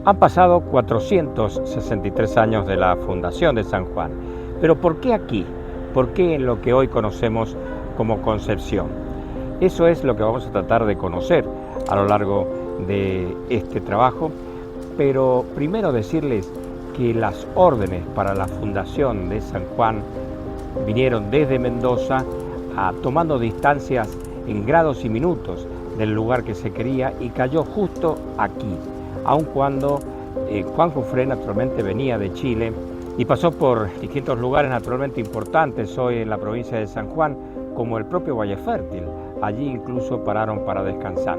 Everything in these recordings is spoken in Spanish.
Han pasado 463 años de la fundación de San Juan, pero ¿por qué aquí? ¿Por qué en lo que hoy conocemos como Concepción? Eso es lo que vamos a tratar de conocer a lo largo de este trabajo, pero primero decirles que las órdenes para la fundación de San Juan vinieron desde Mendoza, tomando distancias en grados y minutos del lugar que se quería, y cayó justo aquí, aun cuando Juan Jufré naturalmente venía de Chile y pasó por distintos lugares naturalmente importantes hoy en la provincia de San Juan, como el propio Valle Fértil. Allí incluso pararon para descansar.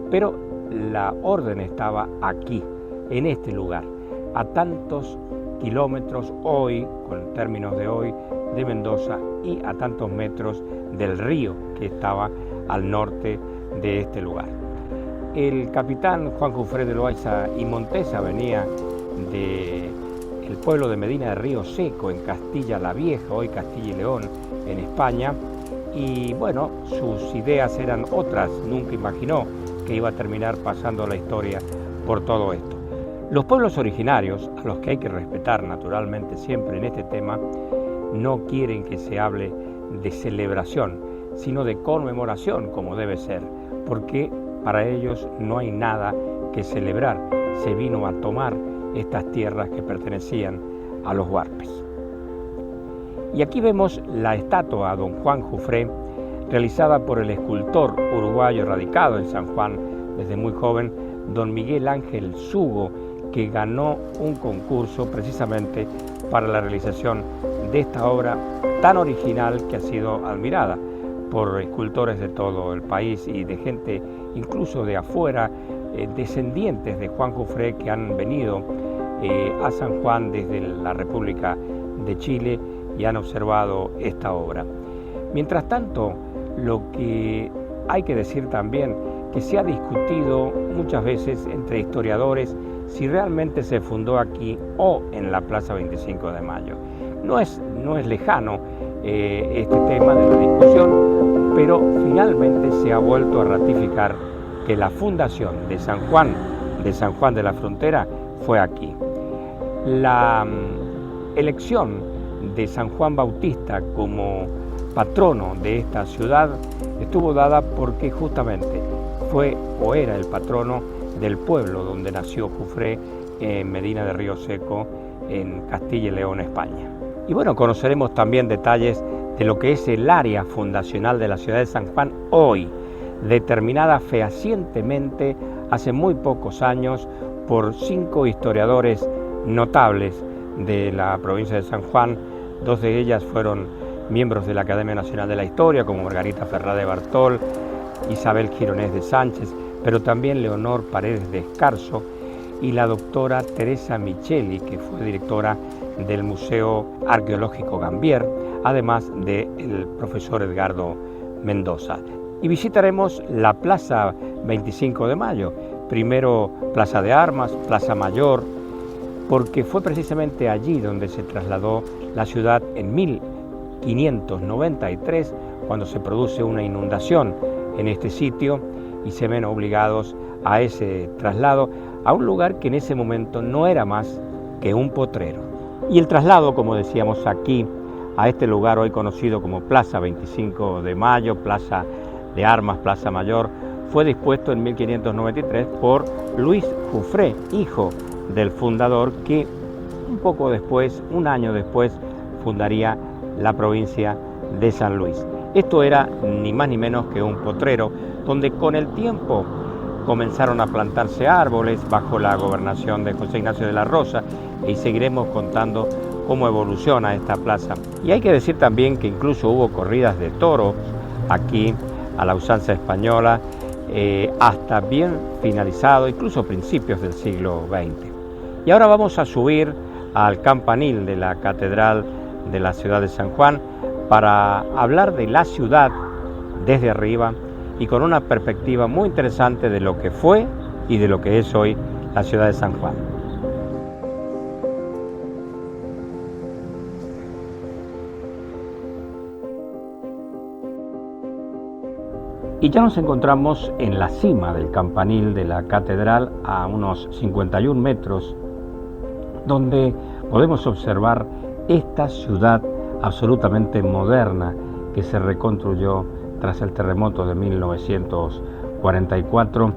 Pero la orden estaba aquí, en este lugar, a tantos kilómetros hoy, con términos de hoy, de Mendoza, y a tantos metros del río que estaba al norte de este lugar. El capitán Juan Jufré de Loaiza y Montesa venía del pueblo de Medina de Río Seco, en Castilla la Vieja, hoy Castilla y León, en España, y bueno, sus ideas eran otras. Nunca imaginó que iba a terminar pasando la historia por todo esto. Los pueblos originarios, a los que hay que respetar naturalmente siempre en este tema, no quieren que se hable de celebración, sino de conmemoración, como debe ser, porque para ellos no hay nada que celebrar. Se vino a tomar estas tierras que pertenecían a los huarpes. Y aquí vemos la estatua a don Juan Jufré, realizada por el escultor uruguayo radicado en San Juan desde muy joven, don Miguel Ángel Sugo, que ganó un concurso precisamente para la realización de esta obra tan original que ha sido admirada por escultores de todo el país y de gente incluso de afuera, descendientes de Juan Jufré, que han venido a San Juan desde la República de Chile y han observado esta obra. Mientras tanto, lo que hay que decir también, que se ha discutido muchas veces entre historiadores si realmente se fundó aquí o en la Plaza 25 de Mayo. No es lejano este tema de la discusión, pero finalmente se ha vuelto a ratificar que la fundación de San Juan de la Frontera fue aquí. La elección de San Juan Bautista como patrono de esta ciudad estuvo dada porque justamente fue o era el patrono del pueblo donde nació Jufré, en Medina de Río Seco, en Castilla y León, España. Y bueno, conoceremos también detalles de lo que es el área fundacional de la ciudad de San Juan hoy, determinada fehacientemente hace muy pocos años por 5 historiadores notables de la provincia de San Juan. 2 de ellas fueron miembros de la Academia Nacional de la Historia, como Margarita Ferrá de Bartol, Isabel Gironés de Sánchez, pero también Leonor Paredes de Escarzo y la doctora Teresa Micheli, que fue directora del Museo Arqueológico Gambier, además del profesor Edgardo Mendoza. Y visitaremos la Plaza 25 de Mayo, primero Plaza de Armas, Plaza Mayor, porque fue precisamente allí donde se trasladó la ciudad en 1593, cuando se produce una inundación en este sitio y se ven obligados a ese traslado a un lugar que en ese momento no era más que un potrero. Y el traslado, como decíamos aquí, a este lugar hoy conocido como Plaza 25 de Mayo, Plaza de Armas, Plaza Mayor, fue dispuesto en 1593 por Luis Jufré, hijo del fundador, que un poco después, un año después, fundaría la provincia de San Luis. Esto era ni más ni menos que un potrero, donde con el tiempo comenzaron a plantarse árboles bajo la gobernación de José Ignacio de la Rosa, y seguiremos contando cómo evoluciona esta plaza. Y hay que decir también que incluso hubo corridas de toros aquí, a la usanza española, hasta bien finalizado, incluso principios del siglo XX. Y ahora vamos a subir al campanil de la Catedral de la ciudad de San Juan para hablar de la ciudad desde arriba y con una perspectiva muy interesante de lo que fue y de lo que es hoy la ciudad de San Juan. Y ya nos encontramos en la cima del campanil de la catedral a unos 51 metros, donde podemos observar esta ciudad absolutamente moderna que se reconstruyó tras el terremoto de 1944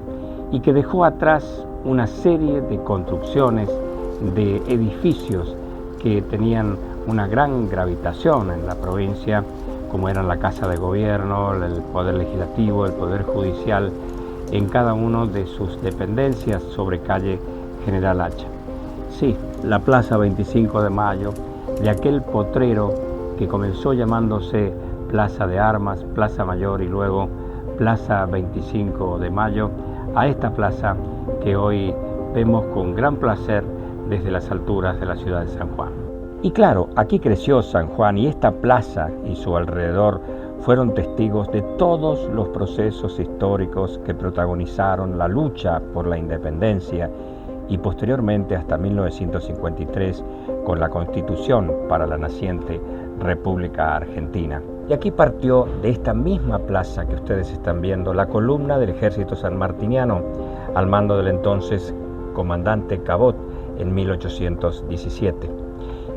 y que dejó atrás una serie de construcciones, de edificios que tenían una gran gravitación en la provincia, como eran la Casa de Gobierno, el Poder Legislativo, el Poder Judicial, en cada una de sus dependencias sobre calle General Hacha. Sí, la Plaza 25 de Mayo, de aquel potrero que comenzó llamándose Plaza de Armas, Plaza Mayor y luego Plaza 25 de Mayo, a esta plaza que hoy vemos con gran placer desde las alturas de la ciudad de San Juan. Y claro, aquí creció San Juan y esta plaza y su alrededor fueron testigos de todos los procesos históricos que protagonizaron la lucha por la independencia y posteriormente hasta 1953 con la Constitución para la naciente República Argentina. Y aquí partió de esta misma plaza que ustedes están viendo la columna del ejército sanmartiniano al mando del entonces comandante Cabot en 1817.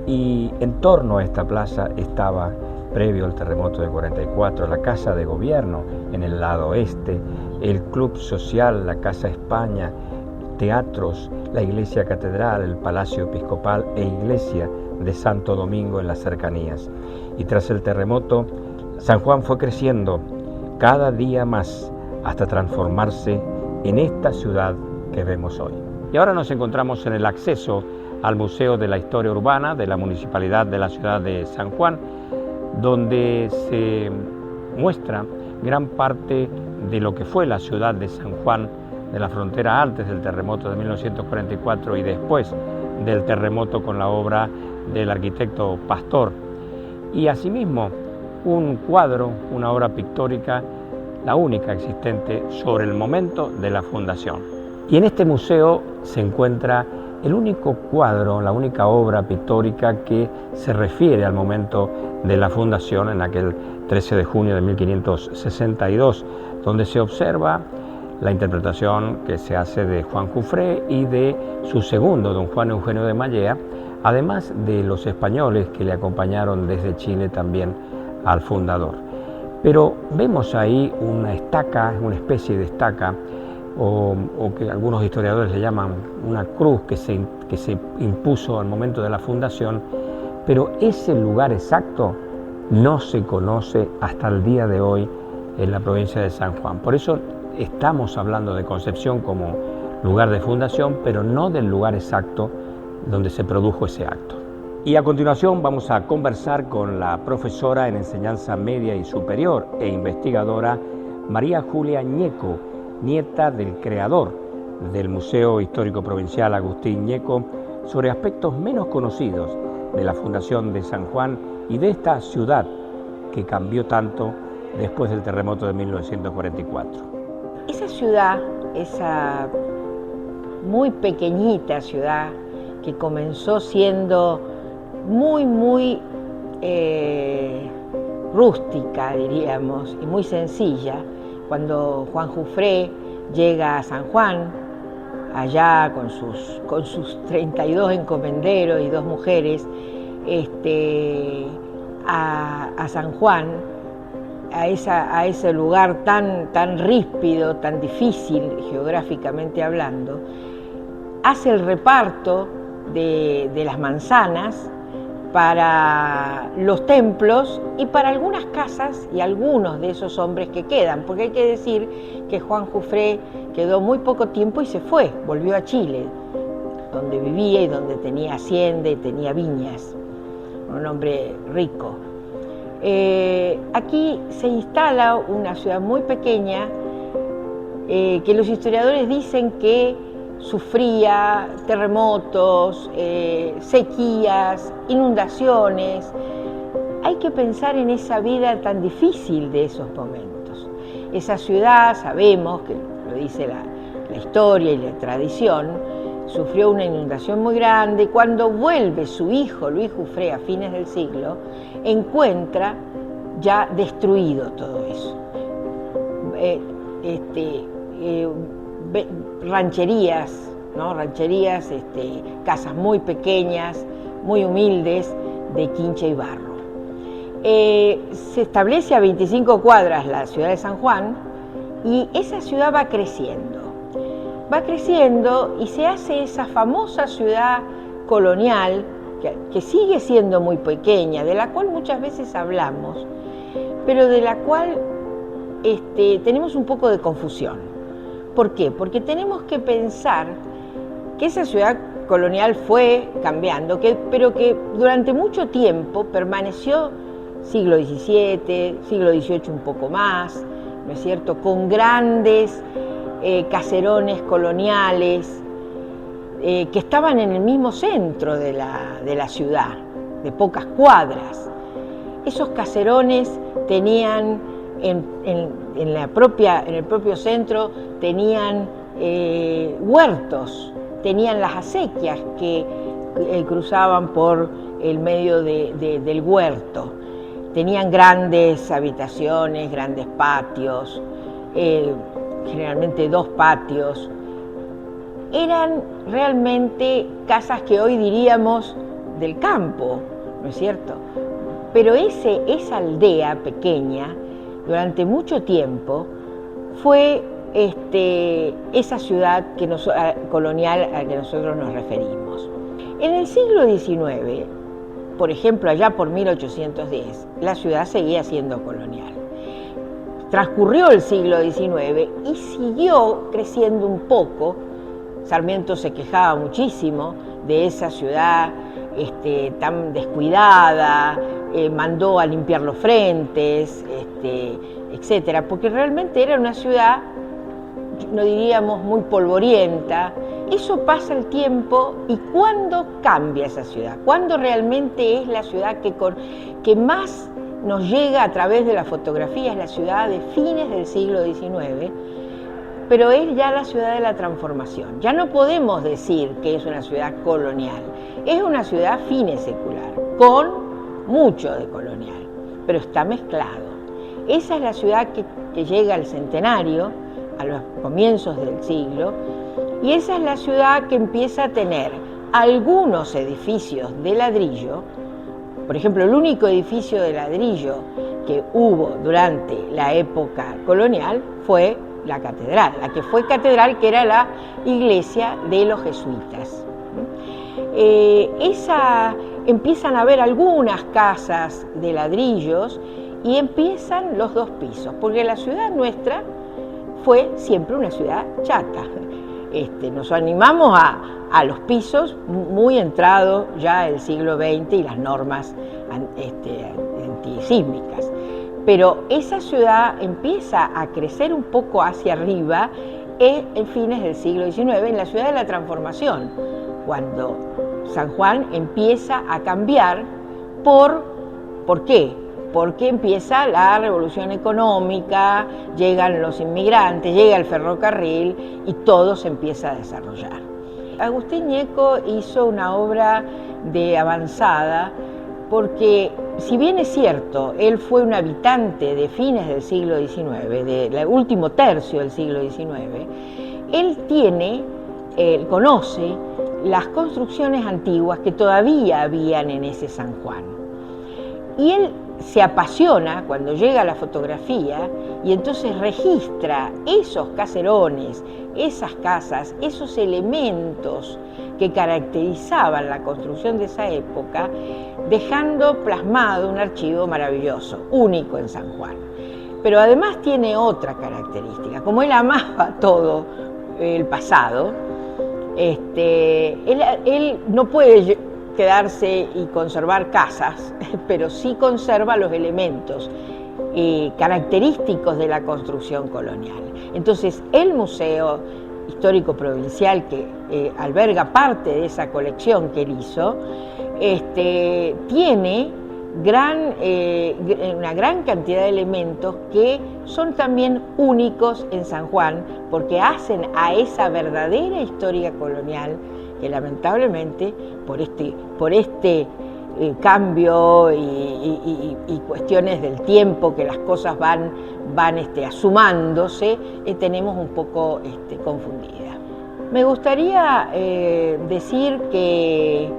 Y en torno a esta plaza estaba, previo al terremoto de 44, la Casa de Gobierno en el lado oeste, el Club Social, la Casa España, teatros, la Iglesia Catedral, el Palacio Episcopal e Iglesia de Santo Domingo en las cercanías. Y tras el terremoto, San Juan fue creciendo cada día más hasta transformarse en esta ciudad que vemos hoy. Y ahora nos encontramos en el acceso al Museo de la Historia Urbana de la Municipalidad de la ciudad de San Juan, donde se muestra gran parte de lo que fue la ciudad de San Juan, de la frontera antes del terremoto de 1944 y después del terremoto con la obra del arquitecto Pastor. Y asimismo un cuadro, una obra pictórica, la única existente sobre el momento de la fundación. Y en este museo se encuentra el único cuadro, la única obra pictórica que se refiere al momento de la fundación en aquel 13 de junio de 1562, donde se observa la interpretación que se hace de Juan Jufré y de su segundo, don Juan Eugenio de Mallea, además de los españoles que le acompañaron desde Chile también al fundador. Pero vemos ahí una estaca, una especie de estaca, o que algunos historiadores le llaman una cruz que se impuso al momento de la fundación, pero ese lugar exacto no se conoce hasta el día de hoy en la provincia de San Juan. Por eso estamos hablando de Concepción como lugar de fundación, pero no del lugar exacto donde se produjo ese acto. Y a continuación vamos a conversar con la profesora en enseñanza media y superior e investigadora María Julia Ñeco, nieta del creador del Museo Histórico Provincial Agustín Ñeco, sobre aspectos menos conocidos de la fundación de San Juan y de esta ciudad que cambió tanto después del terremoto de 1944. Esa ciudad, esa muy pequeñita ciudad que comenzó siendo muy rústica, diríamos, y muy sencilla, cuando Juan Jufré llega a San Juan, allá con sus 32 encomenderos y 2 mujeres, a San Juan, a ese lugar tan ríspido, tan difícil geográficamente hablando, hace el reparto de las manzanas para los templos y para algunas casas y algunos de esos hombres que quedan, porque hay que decir que Juan Jufré quedó muy poco tiempo y se fue, volvió a Chile, donde vivía y donde tenía hacienda y tenía viñas, un hombre rico. Aquí se instala una ciudad muy pequeña que los historiadores dicen que sufría terremotos, sequías, inundaciones. Hay que pensar en esa vida tan difícil de esos momentos. Esa ciudad, sabemos que lo dice la historia y la tradición, sufrió una inundación muy grande. Cuando vuelve su hijo Luis Jufré a fines del siglo, encuentra ya destruido todo eso. rancherías, ¿no? Rancherías, casas muy pequeñas, muy humildes, de quincha y barro. Se establece a 25 cuadras la ciudad de San Juan y esa ciudad va creciendo y se hace esa famosa ciudad colonial que sigue siendo muy pequeña, de la cual muchas veces hablamos, pero de la cual tenemos un poco de confusión. ¿Por qué? Porque tenemos que pensar que esa ciudad colonial fue cambiando, pero que durante mucho tiempo permaneció siglo XVII, siglo XVIII un poco más, ¿no es cierto?, con grandes caserones coloniales que estaban en el mismo centro de la ciudad, de pocas cuadras. Esos caserones tenían en el propio centro, tenían huertos, tenían las acequias que cruzaban por el medio del huerto, tenían grandes habitaciones, grandes patios, generalmente 2 patios. Eran realmente casas que hoy diríamos del campo, ¿no es cierto? Pero esa aldea pequeña, durante mucho tiempo, fue esa ciudad colonial a la que nosotros nos referimos. En el siglo XIX, por ejemplo, allá por 1810, la ciudad seguía siendo colonial. Transcurrió el siglo XIX y siguió creciendo un poco. Sarmiento se quejaba muchísimo de esa ciudad tan descuidada, mandó a limpiar los frentes, etcétera, porque realmente era una ciudad, no diríamos muy polvorienta. Eso pasa el tiempo, y ¿cuándo cambia esa ciudad? ¿Cuándo realmente es la ciudad que más nos llega a través de la fotografía? Es la ciudad de fines del siglo XIX, pero es ya la ciudad de la transformación. Ya no podemos decir que es una ciudad colonial, es una ciudad fine secular, con mucho de colonial, pero está mezclado. Esa es la ciudad que llega al centenario, a los comienzos del siglo, y esa es la ciudad que empieza a tener algunos edificios de ladrillo. Por ejemplo, el único edificio de ladrillo que hubo durante la época colonial fue la catedral, la que fue catedral, que era la iglesia de los jesuitas. Empiezan a haber algunas casas de ladrillos y empiezan los 2 pisos, porque la ciudad nuestra fue siempre una ciudad chata. Nos animamos a los pisos muy entrado ya el siglo XX y las normas antisísmicas. Pero esa ciudad empieza a crecer un poco hacia arriba en fines del siglo XIX, en la ciudad de la transformación, cuando San Juan empieza a cambiar. ¿Por qué? Porque empieza la revolución económica, llegan los inmigrantes, llega el ferrocarril y todo se empieza a desarrollar. Agustín Ñeco hizo una obra de avanzada porque, si bien es cierto, él fue un habitante de fines del siglo XIX, del último tercio del siglo XIX, él conoce las construcciones antiguas que todavía habían en ese San Juan. Y él se apasiona cuando llega a la fotografía y entonces registra esos caserones, esas casas, esos elementos que caracterizaban la construcción de esa época, dejando plasmado un archivo maravilloso, único en San Juan. Pero además tiene otra característica. Como él amaba todo el pasado, él no puede quedarse y conservar casas, pero sí conserva los elementos característicos de la construcción colonial. Entonces, el Museo Histórico Provincial, que alberga parte de esa colección que él hizo, tiene una gran cantidad de elementos que son también únicos en San Juan, porque hacen a esa verdadera historia colonial que lamentablemente por este cambio y cuestiones del tiempo, que las cosas van asumándose, tenemos un poco confundida. Me gustaría decir que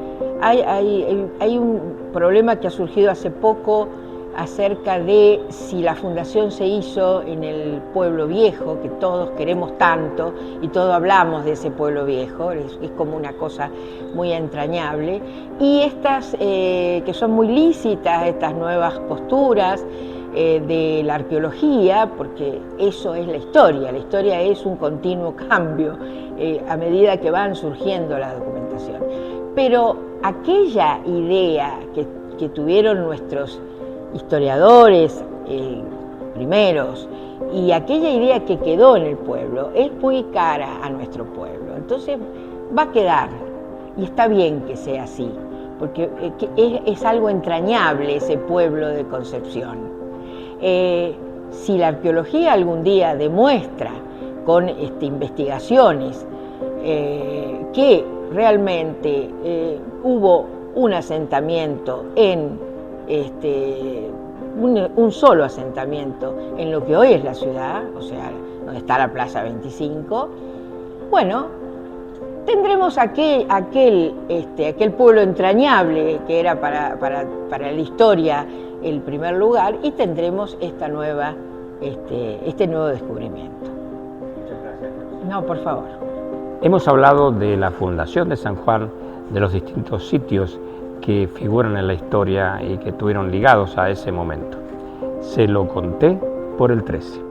hay un problema que ha surgido hace poco acerca de si la fundación se hizo en el pueblo viejo, que todos queremos tanto y todos hablamos de ese pueblo viejo, es como una cosa muy entrañable, y estas que son muy lícitas, estas nuevas posturas de la arqueología, porque eso es la historia es un continuo cambio a medida que van surgiendo la documentación. Pero aquella idea que tuvieron nuestros historiadores primeros y aquella idea que quedó en el pueblo es muy cara a nuestro pueblo, entonces va a quedar y está bien que sea así, porque es algo entrañable ese pueblo de Concepción. Si la arqueología algún día demuestra con investigaciones que realmente hubo un asentamiento un solo asentamiento en lo que hoy es la ciudad, o sea, donde está la Plaza 25, bueno, tendremos aquel pueblo entrañable que era para la historia el primer lugar, y tendremos este nuevo descubrimiento. Muchas gracias. No, por favor. Hemos hablado de la fundación de San Juan, de los distintos sitios que figuran en la historia y que estuvieron ligados a ese momento. Se lo conté por el 13.